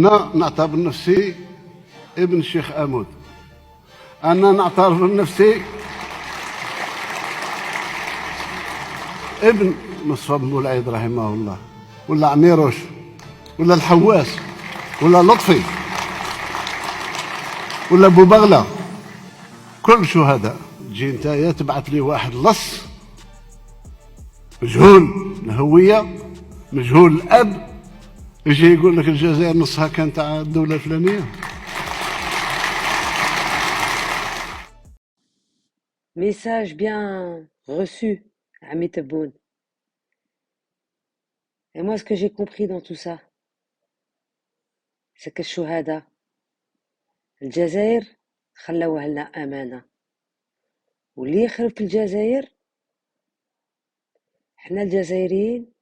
أنا نعتبر نفسي ابن الشيخ آمود. أنا نعتبر نفسي ابن مصطفى بن العيد رحمه الله، ولا عميروش، ولا الحواس، ولا لطفي، ولا أبو بغلة. كل شهداء. تجي نتايا تبعث لي واحد لص مجهول الهوية، مجهول الأب، يجي يقول لك الجزائر نصها كان تاع الدولة الفلانية. Message bien reçu, ami Tebboune. Et moi, ce que j'ai compris dans tout ça, c'est que الشهداء الجزائر خلوها لنا أمانة، واللي يخرب في الجزائر احنا الجزائريين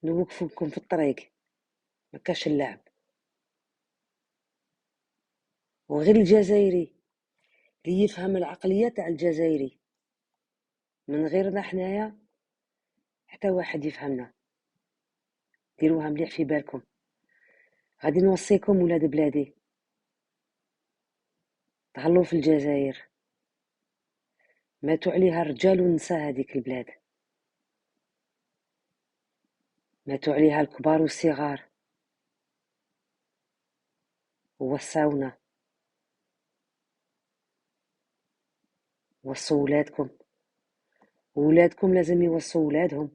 نوقفوكم في الطريق، ما كاش اللعب. وغير الجزائري اللي يفهم العقلية تاع الجزائري من غيرنا حنايا حتى واحد يفهمنا. ديروها مليح في بالكم. غادي نوصيكم ولاد بلادي، تهلاو في الجزائر، ماتوا عليها الرجال والنساء. هذيك البلاد ماتوا عليها الكبار والصغار، ووصاونا. وصوا ولادكم، وولادكم لازم يوصوا ولادهم،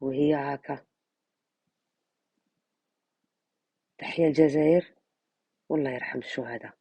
وهي هكا. تحيا الجزائر، والله يرحم الشهداء.